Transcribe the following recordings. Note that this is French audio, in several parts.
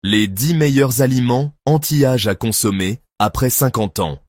Les 10 meilleurs aliments anti-âge à consommer après 50 ans.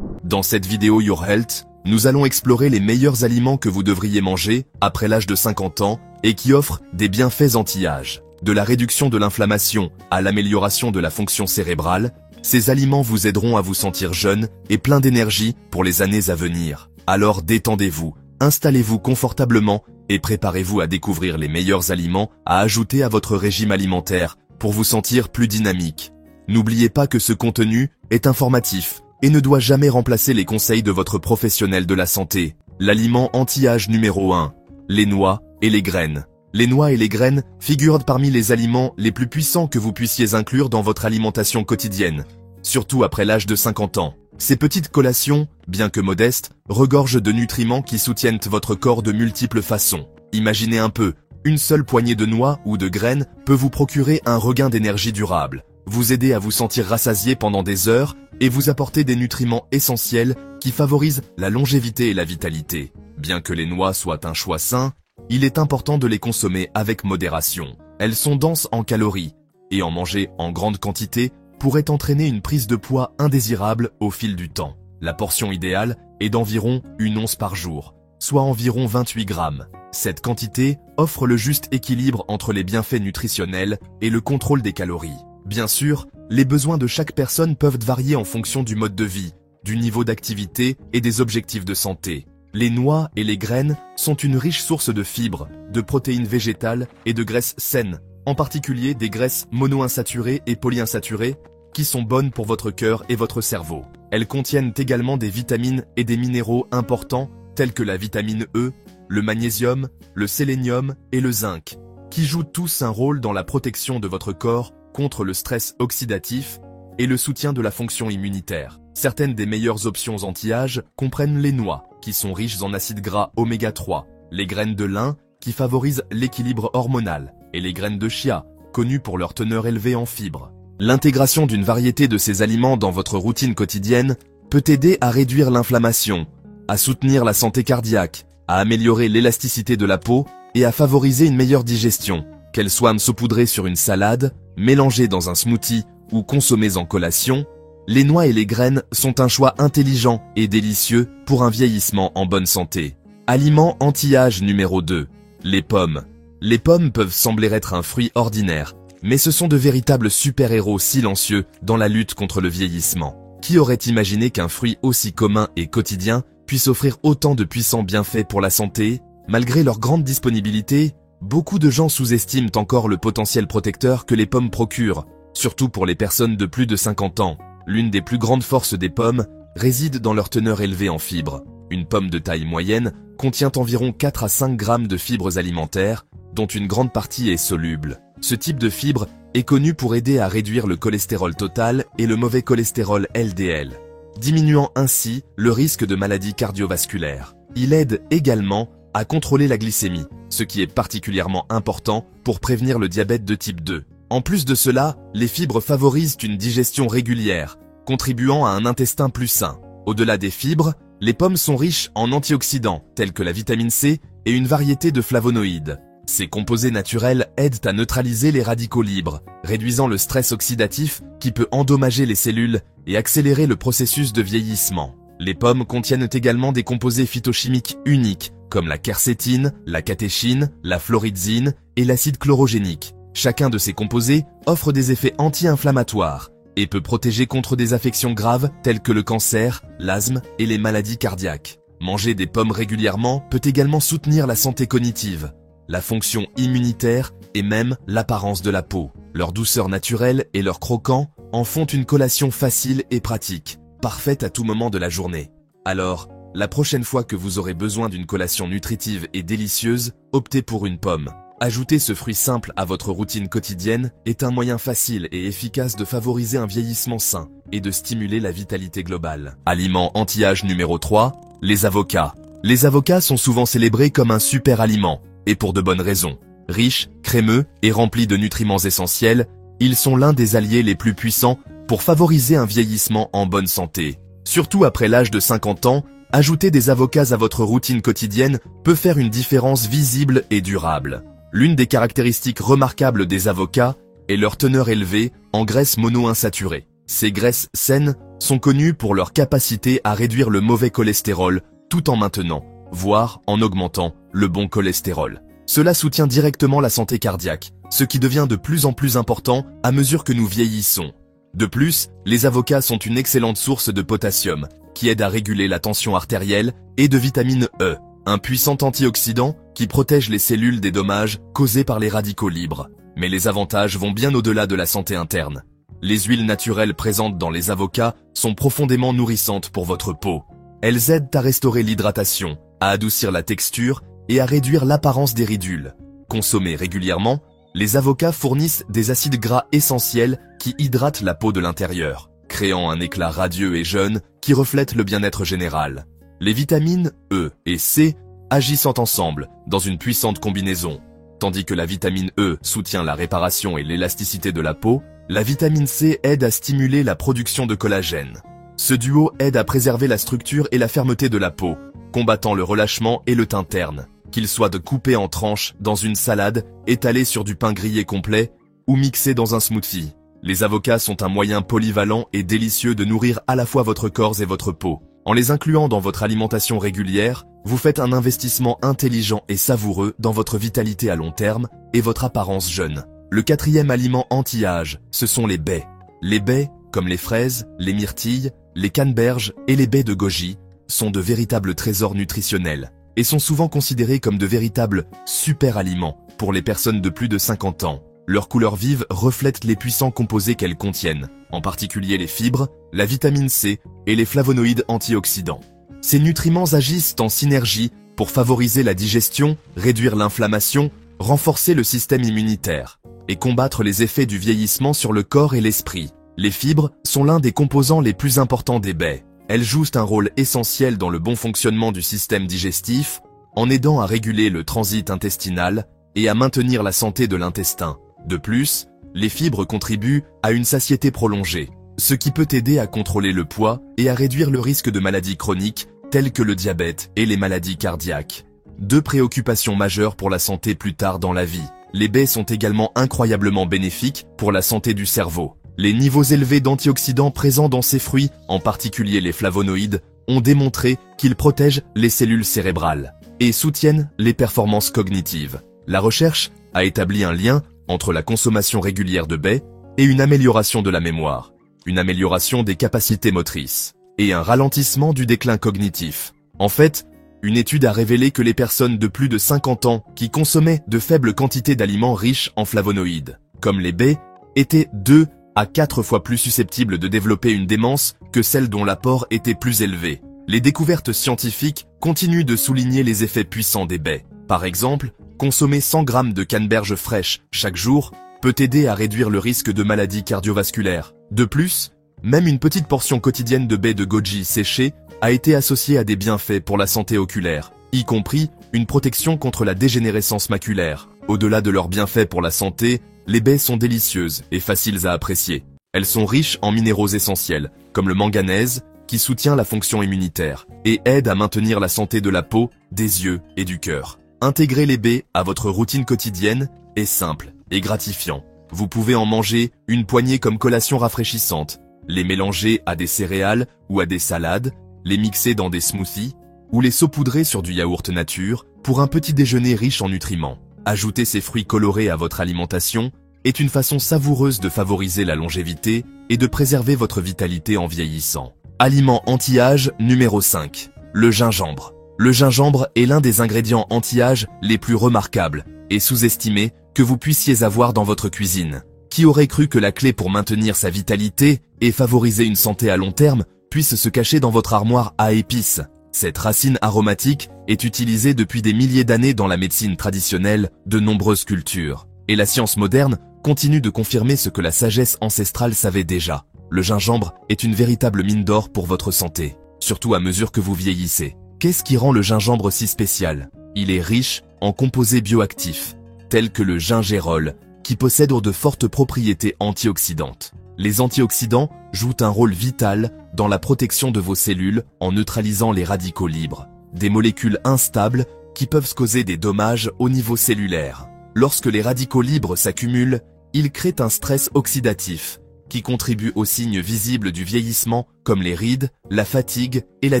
Dans cette vidéo Your Health, nous allons explorer les meilleurs aliments que vous devriez manger après l'âge de 50 ans et qui offrent des bienfaits anti-âge. De la réduction de l'inflammation à l'amélioration de la fonction cérébrale, ces aliments vous aideront à vous sentir jeune et plein d'énergie pour les années à venir. Alors détendez-vous, installez-vous confortablement et préparez-vous à découvrir les meilleurs aliments à ajouter à votre régime alimentaire pour vous sentir plus dynamique. N'oubliez pas que ce contenu est informatif et ne doit jamais remplacer les conseils de votre professionnel de la santé. L'aliment anti-âge numéro 1, les noix et les graines. Les noix et les graines figurent parmi les aliments les plus puissants que vous puissiez inclure dans votre alimentation quotidienne, surtout après l'âge de 50 ans. Ces petites collations, bien que modestes, regorgent de nutriments qui soutiennent votre corps de multiples façons. Imaginez un peu, une seule poignée de noix ou de graines peut vous procurer un regain d'énergie durable, vous aider à vous sentir rassasié pendant des heures et vous apporter des nutriments essentiels qui favorisent la longévité et la vitalité. Bien que les noix soient un choix sain, il est important de les consommer avec modération. Elles sont denses en calories, et en manger en grande quantité pourrait entraîner une prise de poids indésirable au fil du temps. La portion idéale est d'environ 1 once par jour, soit environ 28 grammes. Cette quantité offre le juste équilibre entre les bienfaits nutritionnels et le contrôle des calories. Bien sûr, les besoins de chaque personne peuvent varier en fonction du mode de vie, du niveau d'activité et des objectifs de santé. Les noix et les graines sont une riche source de fibres, de protéines végétales et de graisses saines, en particulier des graisses monoinsaturées et polyinsaturées, qui sont bonnes pour votre cœur et votre cerveau. Elles contiennent également des vitamines et des minéraux importants tels que la vitamine E, le magnésium, le sélénium et le zinc, qui jouent tous un rôle dans la protection de votre corps contre le stress oxydatif et le soutien de la fonction immunitaire. Certaines des meilleures options anti-âge comprennent les noix, qui sont riches en acides gras oméga 3, les graines de lin, qui favorisent l'équilibre hormonal, et les graines de chia, connues pour leur teneur élevée en fibres. L'intégration d'une variété de ces aliments dans votre routine quotidienne peut aider à réduire l'inflammation, à soutenir la santé cardiaque, à améliorer l'élasticité de la peau et à favoriser une meilleure digestion. Qu'elles soient saupoudrées sur une salade, mélangées dans un smoothie ou consommées en collation, les noix et les graines sont un choix intelligent et délicieux pour un vieillissement en bonne santé. Aliment anti-âge numéro 2, les pommes. Les pommes peuvent sembler être un fruit ordinaire, mais ce sont de véritables super-héros silencieux dans la lutte contre le vieillissement. Qui aurait imaginé qu'un fruit aussi commun et quotidien puisse offrir autant de puissants bienfaits pour la santé? Malgré leur grande disponibilité, beaucoup de gens sous-estiment encore le potentiel protecteur que les pommes procurent, surtout pour les personnes de plus de 50 ans. L'une des plus grandes forces des pommes réside dans leur teneur élevée en fibres. Une pomme de taille moyenne contient environ 4 à 5 grammes de fibres alimentaires, dont une grande partie est soluble. Ce type de fibre est connu pour aider à réduire le cholestérol total et le mauvais cholestérol LDL, diminuant ainsi le risque de maladies cardiovasculaires. Il aide également à contrôler la glycémie, ce qui est particulièrement important pour prévenir le diabète de type 2. En plus de cela, les fibres favorisent une digestion régulière, contribuant à un intestin plus sain. Au-delà des fibres, les pommes sont riches en antioxydants, tels que la vitamine C et une variété de flavonoïdes. Ces composés naturels aident à neutraliser les radicaux libres, réduisant le stress oxydatif qui peut endommager les cellules et accélérer le processus de vieillissement. Les pommes contiennent également des composés phytochimiques uniques, comme la quercétine, la catéchine, la fluorizine et l'acide chlorogénique. Chacun de ces composés offre des effets anti-inflammatoires et peut protéger contre des affections graves telles que le cancer, l'asthme et les maladies cardiaques. Manger des pommes régulièrement peut également soutenir la santé cognitive, la fonction immunitaire et même l'apparence de la peau. Leur douceur naturelle et leur croquant en font une collation facile et pratique, parfaite à tout moment de la journée. Alors, la prochaine fois que vous aurez besoin d'une collation nutritive et délicieuse, optez pour une pomme. Ajouter ce fruit simple à votre routine quotidienne est un moyen facile et efficace de favoriser un vieillissement sain et de stimuler la vitalité globale. Aliment anti-âge numéro 3, les avocats. Les avocats sont souvent célébrés comme un super aliment, et pour de bonnes raisons. Riches, crémeux et remplis de nutriments essentiels, ils sont l'un des alliés les plus puissants pour favoriser un vieillissement en bonne santé. Surtout après l'âge de 50 ans, Ajouter des avocats à votre routine quotidienne peut faire une différence visible et durable. L'une des caractéristiques remarquables des avocats est leur teneur élevée en graisses monoinsaturées. Ces graisses saines sont connues pour leur capacité à réduire le mauvais cholestérol tout en maintenant, voire en augmentant, le bon cholestérol. Cela soutient directement la santé cardiaque, ce qui devient de plus en plus important à mesure que nous vieillissons. De plus, les avocats sont une excellente source de potassium, qui aide à réguler la tension artérielle, et de vitamine E, un puissant antioxydant qui protège les cellules des dommages causés par les radicaux libres. Mais les avantages vont bien au-delà de la santé interne. Les huiles naturelles présentes dans les avocats sont profondément nourrissantes pour votre peau. Elles aident à restaurer l'hydratation, à adoucir la texture et à réduire l'apparence des ridules. Consommés régulièrement, les avocats fournissent des acides gras essentiels qui hydratent la peau de l'intérieur, créant un éclat radieux et jeune qui reflète le bien-être général. Les vitamines E et C agissent ensemble dans une puissante combinaison. Tandis que la vitamine E soutient la réparation et l'élasticité de la peau, la vitamine C aide à stimuler la production de collagène. Ce duo aide à préserver la structure et la fermeté de la peau, combattant le relâchement et le teint terne, qu'il soit de couper en tranches dans une salade, étalé sur du pain grillé complet ou mixé dans un smoothie. Les avocats sont un moyen polyvalent et délicieux de nourrir à la fois votre corps et votre peau. En les incluant dans votre alimentation régulière, vous faites un investissement intelligent et savoureux dans votre vitalité à long terme et votre apparence jeune. Le quatrième aliment anti-âge, ce sont les baies. Les baies, comme les fraises, les myrtilles, les canneberges et les baies de goji, sont de véritables trésors nutritionnels et sont souvent considérés comme de véritables super-aliments pour les personnes de plus de 50 ans. Leur couleur vive reflète les puissants composés qu'elles contiennent, en particulier les fibres, la vitamine C et les flavonoïdes antioxydants. Ces nutriments agissent en synergie pour favoriser la digestion, réduire l'inflammation, renforcer le système immunitaire et combattre les effets du vieillissement sur le corps et l'esprit. Les fibres sont l'un des composants les plus importants des baies. Elles jouent un rôle essentiel dans le bon fonctionnement du système digestif, en aidant à réguler le transit intestinal et à maintenir la santé de l'intestin. De plus, les fibres contribuent à une satiété prolongée, ce qui peut aider à contrôler le poids et à réduire le risque de maladies chroniques telles que le diabète et les maladies cardiaques. Deux préoccupations majeures pour la santé plus tard dans la vie. Les baies sont également incroyablement bénéfiques pour la santé du cerveau. Les niveaux élevés d'antioxydants présents dans ces fruits, en particulier les flavonoïdes, ont démontré qu'ils protègent les cellules cérébrales et soutiennent les performances cognitives. La recherche a établi un lien entre la consommation régulière de baies et une amélioration de la mémoire, une amélioration des capacités motrices et un ralentissement du déclin cognitif. En fait, une étude a révélé que les personnes de plus de 50 ans qui consommaient de faibles quantités d'aliments riches en flavonoïdes, comme les baies, étaient 2 à 4 fois plus susceptibles de développer une démence que celles dont l'apport était plus élevé. Les découvertes scientifiques continuent de souligner les effets puissants des baies. Par exemple, consommer 100 grammes de canneberge fraîche chaque jour peut aider à réduire le risque de maladies cardiovasculaires. De plus, même une petite portion quotidienne de baies de goji séchées a été associée à des bienfaits pour la santé oculaire, y compris une protection contre la dégénérescence maculaire. Au-delà de leurs bienfaits pour la santé, les baies sont délicieuses et faciles à apprécier. Elles sont riches en minéraux essentiels, comme le manganèse, qui soutient la fonction immunitaire et aide à maintenir la santé de la peau, des yeux et du cœur. Intégrer les baies à votre routine quotidienne est simple et gratifiant. Vous pouvez en manger une poignée comme collation rafraîchissante, les mélanger à des céréales ou à des salades, les mixer dans des smoothies ou les saupoudrer sur du yaourt nature pour un petit déjeuner riche en nutriments. Ajouter ces fruits colorés à votre alimentation est une façon savoureuse de favoriser la longévité et de préserver votre vitalité en vieillissant. Aliment anti-âge numéro 5. Le gingembre. Le gingembre est l'un des ingrédients anti-âge les plus remarquables et sous-estimés que vous puissiez avoir dans votre cuisine. Qui aurait cru que la clé pour maintenir sa vitalité et favoriser une santé à long terme puisse se cacher dans votre armoire à épices? Cette racine aromatique est utilisée depuis des milliers d'années dans la médecine traditionnelle de nombreuses cultures. Et la science moderne continue de confirmer ce que la sagesse ancestrale savait déjà. Le gingembre est une véritable mine d'or pour votre santé, surtout à mesure que vous vieillissez. Qu'est-ce qui rend le gingembre si spécial? Il est riche en composés bioactifs, tels que le gingérol, qui possède de fortes propriétés antioxydantes. Les antioxydants jouent un rôle vital dans la protection de vos cellules en neutralisant les radicaux libres, des molécules instables qui peuvent causer des dommages au niveau cellulaire. Lorsque les radicaux libres s'accumulent, ils créent un stress oxydatif, qui contribue aux signes visibles du vieillissement comme les rides, la fatigue et la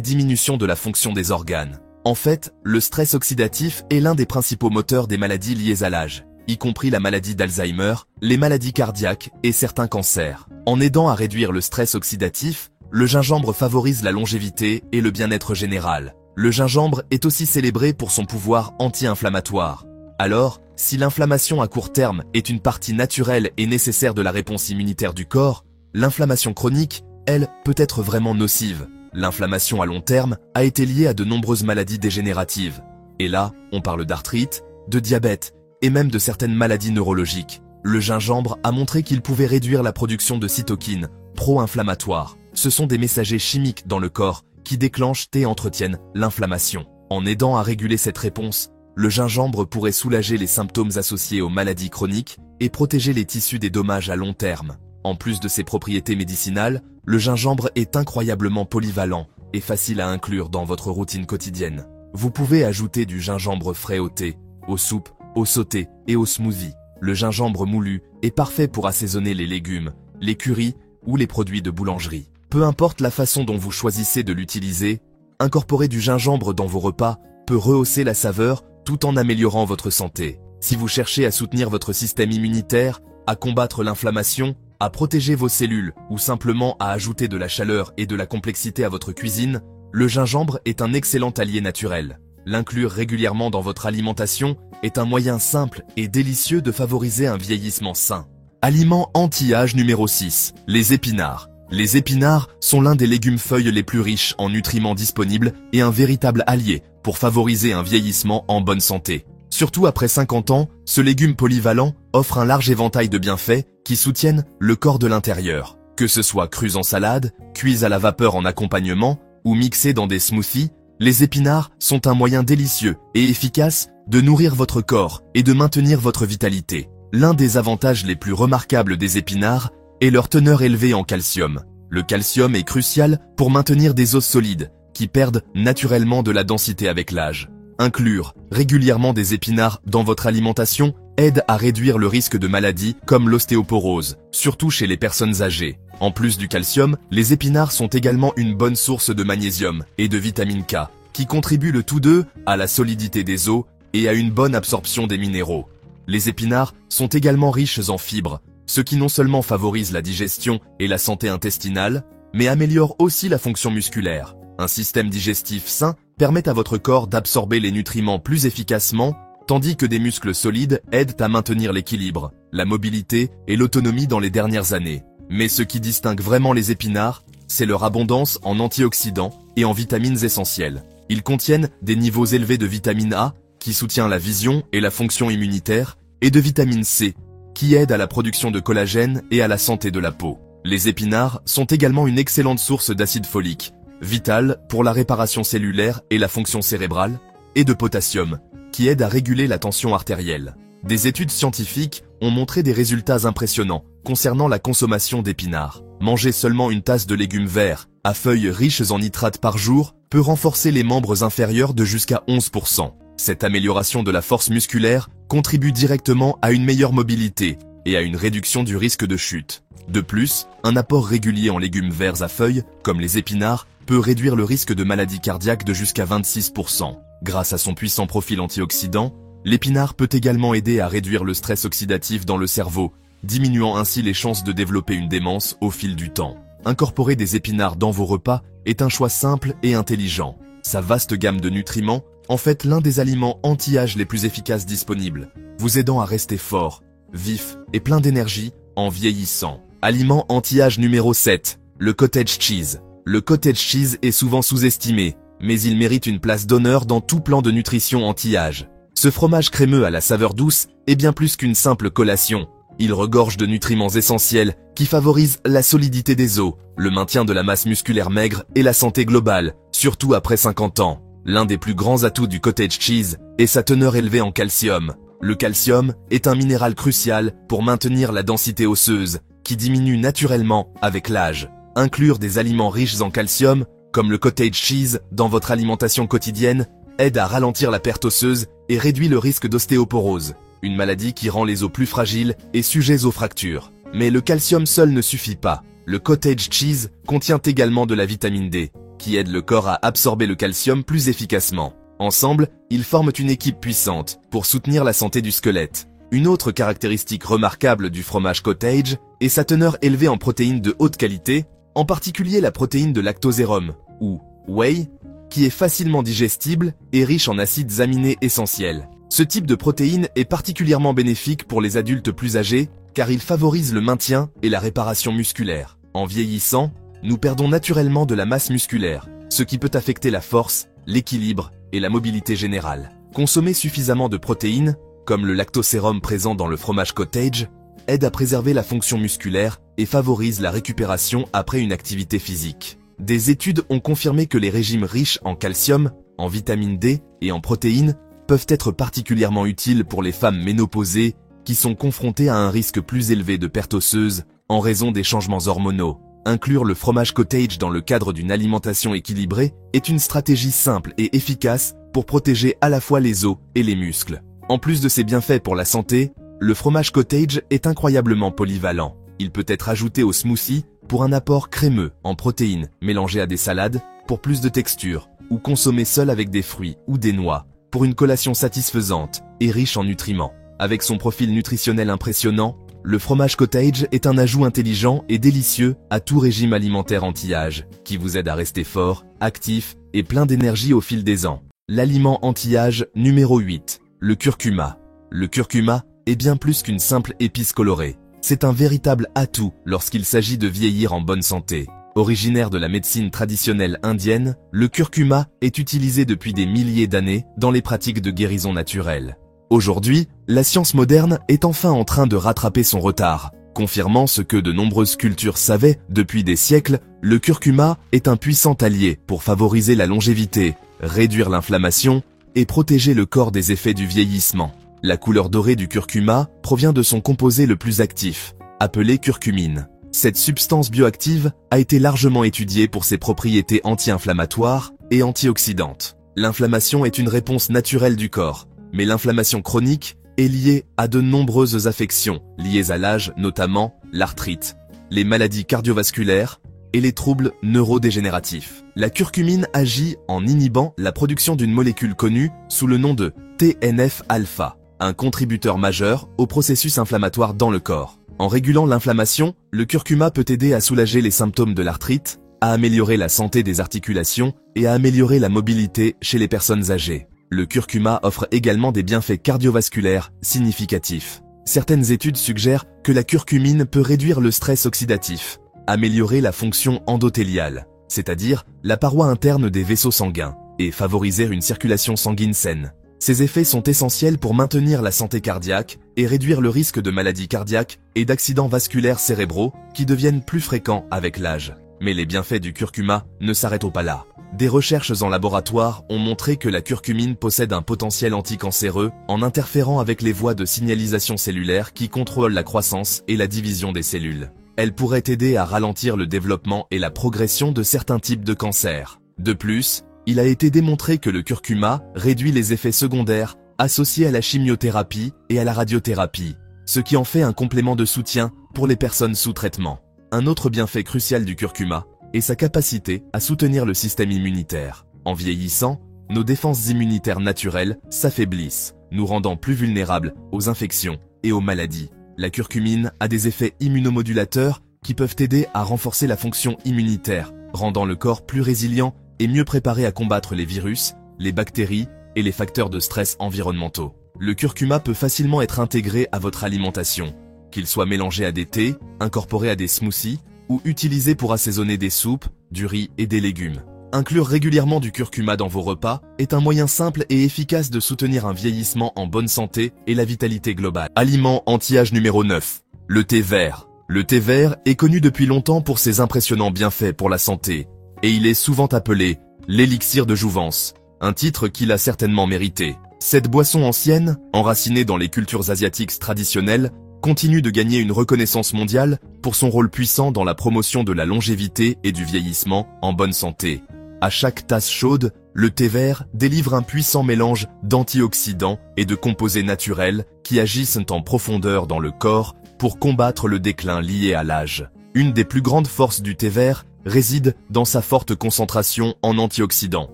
diminution de la fonction des organes. En fait, le stress oxydatif est l'un des principaux moteurs des maladies liées à l'âge, y compris la maladie d'Alzheimer, les maladies cardiaques et certains cancers. En aidant à réduire le stress oxydatif, le gingembre favorise la longévité et le bien-être général. Le gingembre est aussi célébré pour son pouvoir anti-inflammatoire. Alors, si l'inflammation à court terme est une partie naturelle et nécessaire de la réponse immunitaire du corps, l'inflammation chronique, elle, peut être vraiment nocive. L'inflammation à long terme a été liée à de nombreuses maladies dégénératives. Et là, on parle d'arthrite, de diabète et même de certaines maladies neurologiques. Le gingembre a montré qu'il pouvait réduire la production de cytokines pro-inflammatoires. Ce sont des messagers chimiques dans le corps qui déclenchent et entretiennent l'inflammation. En aidant à réguler cette réponse, le gingembre pourrait soulager les symptômes associés aux maladies chroniques et protéger les tissus des dommages à long terme. En plus de ses propriétés médicinales, le gingembre est incroyablement polyvalent et facile à inclure dans votre routine quotidienne. Vous pouvez ajouter du gingembre frais au thé, aux soupes, aux sautés et aux smoothies. Le gingembre moulu est parfait pour assaisonner les légumes, les currys ou les produits de boulangerie. Peu importe la façon dont vous choisissez de l'utiliser, incorporer du gingembre dans vos repas peut rehausser la saveur tout en améliorant votre santé. Si vous cherchez à soutenir votre système immunitaire, à combattre l'inflammation, à protéger vos cellules ou simplement à ajouter de la chaleur et de la complexité à votre cuisine, le gingembre est un excellent allié naturel. L'inclure régulièrement dans votre alimentation est un moyen simple et délicieux de favoriser un vieillissement sain. Aliment anti-âge numéro 6, les épinards. Les épinards sont l'un des légumes-feuilles les plus riches en nutriments disponibles et un véritable allié pour favoriser un vieillissement en bonne santé. Surtout après 50 ans, ce légume polyvalent offre un large éventail de bienfaits qui soutiennent le corps de l'intérieur. Que ce soit crus en salade, cuits à la vapeur en accompagnement ou mixés dans des smoothies, les épinards sont un moyen délicieux et efficace de nourrir votre corps et de maintenir votre vitalité. L'un des avantages les plus remarquables des épinards est leur teneur élevée en calcium. Le calcium est crucial pour maintenir des os solides, qui perdent naturellement de la densité avec l'âge. Inclure régulièrement des épinards dans votre alimentation aide à réduire le risque de maladies comme l'ostéoporose, surtout chez les personnes âgées. En plus du calcium, les épinards sont également une bonne source de magnésium et de vitamine K, qui contribuent le tout deux à la solidité des os et à une bonne absorption des minéraux. Les épinards sont également riches en fibres, ce qui non seulement favorise la digestion et la santé intestinale, mais améliore aussi la fonction musculaire. Un système digestif sain permet à votre corps d'absorber les nutriments plus efficacement, tandis que des muscles solides aident à maintenir l'équilibre, la mobilité et l'autonomie dans les dernières années. Mais ce qui distingue vraiment les épinards, c'est leur abondance en antioxydants et en vitamines essentielles. Ils contiennent des niveaux élevés de vitamine A, qui soutient la vision et la fonction immunitaire, et de vitamine C, qui aide à la production de collagène et à la santé de la peau. Les épinards sont également une excellente source d'acide folique, vital pour la réparation cellulaire et la fonction cérébrale, et de potassium, qui aide à réguler la tension artérielle. Des études scientifiques ont montré des résultats impressionnants concernant la consommation d'épinards. Manger seulement une tasse de légumes verts, à feuilles riches en nitrates par jour, peut renforcer les membres inférieurs de jusqu'à 11%. Cette amélioration de la force musculaire contribue directement à une meilleure mobilité et à une réduction du risque de chute. De plus, un apport régulier en légumes verts à feuilles, comme les épinards, peut réduire le risque de maladies cardiaques de jusqu'à 26%. Grâce à son puissant profil antioxydant, l'épinard peut également aider à réduire le stress oxydatif dans le cerveau, diminuant ainsi les chances de développer une démence au fil du temps. Incorporer des épinards dans vos repas est un choix simple et intelligent. Sa vaste gamme de nutriments en fait l'un des aliments anti-âge les plus efficaces disponibles, vous aidant à rester fort, vif et plein d'énergie en vieillissant. Aliment anti-âge numéro 7, le cottage cheese. Le cottage cheese est souvent sous-estimé, mais il mérite une place d'honneur dans tout plan de nutrition anti-âge. Ce fromage crémeux à la saveur douce est bien plus qu'une simple collation. Il regorge de nutriments essentiels qui favorisent la solidité des os, le maintien de la masse musculaire maigre et la santé globale, surtout après 50 ans. L'un des plus grands atouts du cottage cheese est sa teneur élevée en calcium. Le calcium est un minéral crucial pour maintenir la densité osseuse, qui diminue naturellement avec l'âge. Inclure des aliments riches en calcium, comme le cottage cheese, dans votre alimentation quotidienne, aide à ralentir la perte osseuse et réduit le risque d'ostéoporose, une maladie qui rend les os plus fragiles et sujets aux fractures. Mais le calcium seul ne suffit pas. Le cottage cheese contient également de la vitamine D, qui aide le corps à absorber le calcium plus efficacement. Ensemble, ils forment une équipe puissante pour soutenir la santé du squelette. Une autre caractéristique remarquable du fromage cottage est sa teneur élevée en protéines de haute qualité, en particulier la protéine de lactosérum, ou whey, qui est facilement digestible et riche en acides aminés essentiels. Ce type de protéine est particulièrement bénéfique pour les adultes plus âgés, car il favorise le maintien et la réparation musculaire. En vieillissant, nous perdons naturellement de la masse musculaire, ce qui peut affecter la force, l'équilibre et la mobilité générale. Consommer suffisamment de protéines, comme le lactosérum présent dans le fromage cottage, aide à préserver la fonction musculaire et favorise la récupération après une activité physique. Des études ont confirmé que les régimes riches en calcium, en vitamine D et en protéines peuvent être particulièrement utiles pour les femmes ménopausées qui sont confrontées à un risque plus élevé de perte osseuse en raison des changements hormonaux. Inclure le fromage cottage dans le cadre d'une alimentation équilibrée est une stratégie simple et efficace pour protéger à la fois les os et les muscles. En plus de ses bienfaits pour la santé, le fromage cottage est incroyablement polyvalent. Il peut être ajouté au smoothie pour un apport crémeux en protéines, mélangé à des salades pour plus de texture, ou consommé seul avec des fruits ou des noix pour une collation satisfaisante et riche en nutriments. Avec son profil nutritionnel impressionnant, le fromage cottage est un ajout intelligent et délicieux à tout régime alimentaire anti-âge, qui vous aide à rester fort, actif et plein d'énergie au fil des ans. L'aliment anti-âge numéro 8, le curcuma. Le curcuma est bien plus qu'une simple épice colorée. C'est un véritable atout lorsqu'il s'agit de vieillir en bonne santé. Originaire de la médecine traditionnelle indienne, le curcuma est utilisé depuis des milliers d'années dans les pratiques de guérison naturelle. Aujourd'hui, la science moderne est enfin en train de rattraper son retard, confirmant ce que de nombreuses cultures savaient depuis des siècles, le curcuma est un puissant allié pour favoriser la longévité, réduire l'inflammation et protéger le corps des effets du vieillissement. La couleur dorée du curcuma provient de son composé le plus actif, appelé curcumine. Cette substance bioactive a été largement étudiée pour ses propriétés anti-inflammatoires et antioxydantes. L'inflammation est une réponse naturelle du corps, mais l'inflammation chronique est liée à de nombreuses affections, liées à l'âge, notamment l'arthrite, les maladies cardiovasculaires et les troubles neurodégénératifs. La curcumine agit en inhibant la production d'une molécule connue sous le nom de TNF-alpha, un contributeur majeur au processus inflammatoire dans le corps. En régulant l'inflammation, le curcuma peut aider à soulager les symptômes de l'arthrite, à améliorer la santé des articulations et à améliorer la mobilité chez les personnes âgées. Le curcuma offre également des bienfaits cardiovasculaires significatifs. Certaines études suggèrent que la curcumine peut réduire le stress oxydatif, améliorer la fonction endothéliale, c'est-à-dire la paroi interne des vaisseaux sanguins, et favoriser une circulation sanguine saine. Ces effets sont essentiels pour maintenir la santé cardiaque et réduire le risque de maladies cardiaques et d'accidents vasculaires cérébraux qui deviennent plus fréquents avec l'âge. Mais les bienfaits du curcuma ne s'arrêtent pas là. Des recherches en laboratoire ont montré que la curcumine possède un potentiel anticancéreux en interférant avec les voies de signalisation cellulaire qui contrôlent la croissance et la division des cellules. Elle pourrait aider à ralentir le développement et la progression de certains types de cancers. De plus, il a été démontré que le curcuma réduit les effets secondaires associés à la chimiothérapie et à la radiothérapie, ce qui en fait un complément de soutien pour les personnes sous traitement. Un autre bienfait crucial du curcuma est sa capacité à soutenir le système immunitaire. En vieillissant, nos défenses immunitaires naturelles s'affaiblissent, nous rendant plus vulnérables aux infections et aux maladies. La curcumine a des effets immunomodulateurs qui peuvent aider à renforcer la fonction immunitaire, rendant le corps plus résilient et mieux préparé à combattre les virus, les bactéries et les facteurs de stress environnementaux. Le curcuma peut facilement être intégré à votre alimentation, qu'il soit mélangé à des thés, incorporé à des smoothies ou utilisé pour assaisonner des soupes, du riz et des légumes. Inclure régulièrement du curcuma dans vos repas est un moyen simple et efficace de soutenir un vieillissement en bonne santé et la vitalité globale. Aliment anti-âge numéro 9. Le thé vert. Le thé vert est connu depuis longtemps pour ses impressionnants bienfaits pour la santé, et il est souvent appelé l'élixir de jouvence, un titre qu'il a certainement mérité. Cette boisson ancienne, enracinée dans les cultures asiatiques traditionnelles, continue de gagner une reconnaissance mondiale pour son rôle puissant dans la promotion de la longévité et du vieillissement en bonne santé. À chaque tasse chaude, le thé vert délivre un puissant mélange d'antioxydants et de composés naturels qui agissent en profondeur dans le corps pour combattre le déclin lié à l'âge. Une des plus grandes forces du thé vert réside dans sa forte concentration en antioxydants,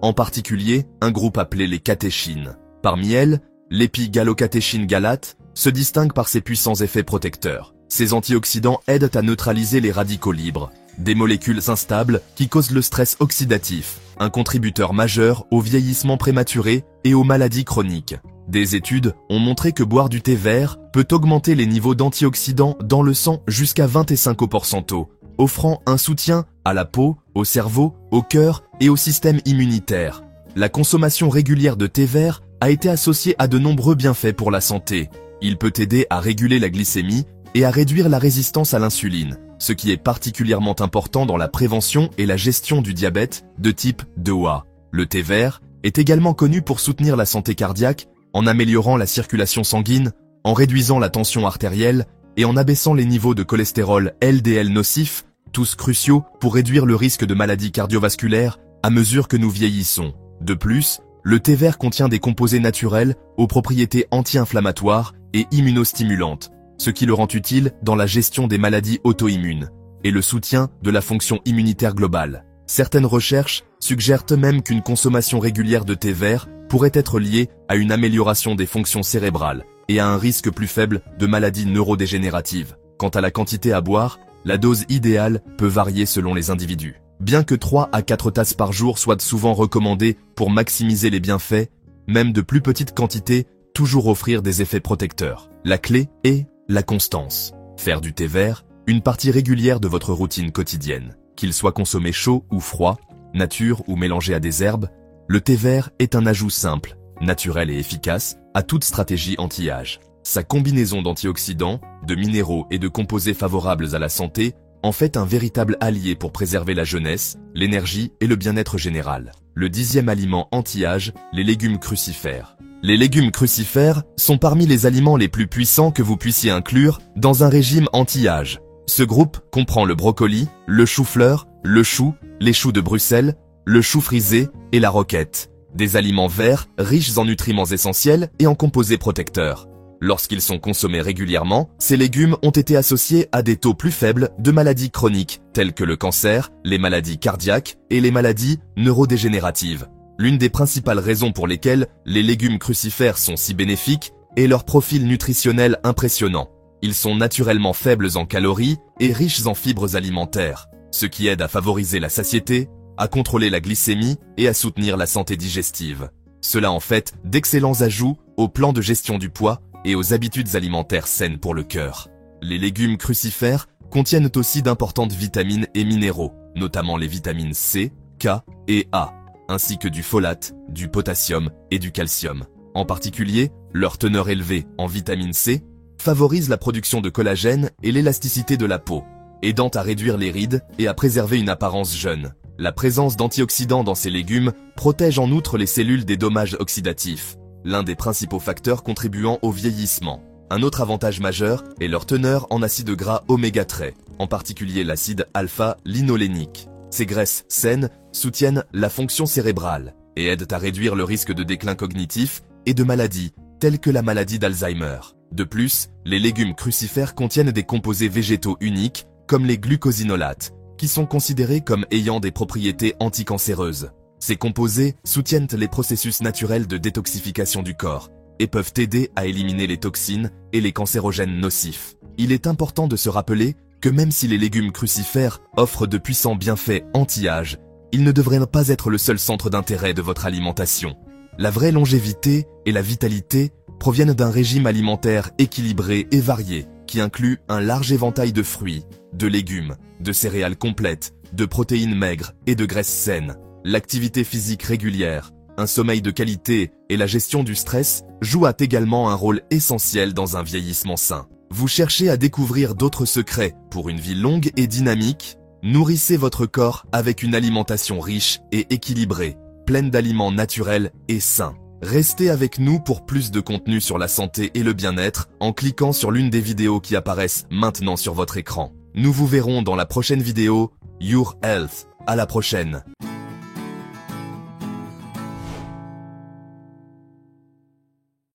en particulier un groupe appelé les catéchines. Parmi elles, l'épigallocatechin galate se distingue par ses puissants effets protecteurs. Ces antioxydants aident à neutraliser les radicaux libres, des molécules instables qui causent le stress oxydatif, un contributeur majeur au vieillissement prématuré et aux maladies chroniques. Des études ont montré que boire du thé vert peut augmenter les niveaux d'antioxydants dans le sang jusqu'à 25%, offrant un soutien à la peau, au cerveau, au cœur et au système immunitaire. La consommation régulière de thé vert a été associée à de nombreux bienfaits pour la santé. Il peut aider à réguler la glycémie et à réduire la résistance à l'insuline, ce qui est particulièrement important dans la prévention et la gestion du diabète de type 2A. Le thé vert est également connu pour soutenir la santé cardiaque en améliorant la circulation sanguine, en réduisant la tension artérielle et en abaissant les niveaux de cholestérol LDL nocif, tous cruciaux pour réduire le risque de maladies cardiovasculaires à mesure que nous vieillissons. De plus, le thé vert contient des composés naturels aux propriétés anti-inflammatoires et immunostimulantes, ce qui le rend utile dans la gestion des maladies auto-immunes et le soutien de la fonction immunitaire globale. Certaines recherches suggèrent même qu'une consommation régulière de thé vert pourrait être liée à une amélioration des fonctions cérébrales et à un risque plus faible de maladies neurodégénératives. Quant à la quantité à boire, la dose idéale peut varier selon les individus. Bien que 3 à 4 tasses par jour soient souvent recommandées pour maximiser les bienfaits, même de plus petites quantités toujours offrir des effets protecteurs. La clé est la constance. Faire du thé vert une partie régulière de votre routine quotidienne. Qu'il soit consommé chaud ou froid, nature ou mélangé à des herbes, le thé vert est un ajout simple, naturel et efficace à toute stratégie anti-âge. Sa combinaison d'antioxydants, de minéraux et de composés favorables à la santé en fait un véritable allié pour préserver la jeunesse, l'énergie et le bien-être général. Le 10e aliment anti-âge, les légumes crucifères. Les légumes crucifères sont parmi les aliments les plus puissants que vous puissiez inclure dans un régime anti-âge. Ce groupe comprend le brocoli, le chou-fleur, le chou, les choux de Bruxelles, le chou frisé et la roquette. Des aliments verts riches en nutriments essentiels et en composés protecteurs. Lorsqu'ils sont consommés régulièrement, ces légumes ont été associés à des taux plus faibles de maladies chroniques telles que le cancer, les maladies cardiaques et les maladies neurodégénératives. L'une des principales raisons pour lesquelles les légumes crucifères sont si bénéfiques est leur profil nutritionnel impressionnant. Ils sont naturellement faibles en calories et riches en fibres alimentaires, ce qui aide à favoriser la satiété, à contrôler la glycémie et à soutenir la santé digestive. Cela en fait d'excellents ajouts au plan de gestion du poids et aux habitudes alimentaires saines pour le cœur. Les légumes crucifères contiennent aussi d'importantes vitamines et minéraux, notamment les vitamines C, K et A, ainsi que du folate, du potassium et du calcium. En particulier, leur teneur élevée en vitamine C favorise la production de collagène et l'élasticité de la peau, aidant à réduire les rides et à préserver une apparence jeune. La présence d'antioxydants dans ces légumes protège en outre les cellules des dommages oxydatifs, l'un des principaux facteurs contribuant au vieillissement. Un autre avantage majeur est leur teneur en acides gras oméga 3, en particulier l'acide alpha-linolénique. Ces graisses saines soutiennent la fonction cérébrale et aident à réduire le risque de déclin cognitif et de maladies telles que la maladie d'Alzheimer. De plus, les légumes crucifères contiennent des composés végétaux uniques comme les glucosinolates, qui sont considérés comme ayant des propriétés anticancéreuses. Ces composés soutiennent les processus naturels de détoxification du corps et peuvent aider à éliminer les toxines et les cancérogènes nocifs. Il est important de se rappeler que même si les légumes crucifères offrent de puissants bienfaits anti-âge, ils ne devraient pas être le seul centre d'intérêt de votre alimentation. La vraie longévité et la vitalité proviennent d'un régime alimentaire équilibré et varié qui inclut un large éventail de fruits, de légumes, de céréales complètes, de protéines maigres et de graisses saines. L'activité physique régulière, un sommeil de qualité et la gestion du stress jouent également un rôle essentiel dans un vieillissement sain. Vous cherchez à découvrir d'autres secrets pour une vie longue et dynamique? Nourrissez votre corps avec une alimentation riche et équilibrée, pleine d'aliments naturels et sains. Restez avec nous pour plus de contenu sur la santé et le bien-être en cliquant sur l'une des vidéos qui apparaissent maintenant sur votre écran. Nous vous verrons dans la prochaine vidéo, Your Health. À la prochaine.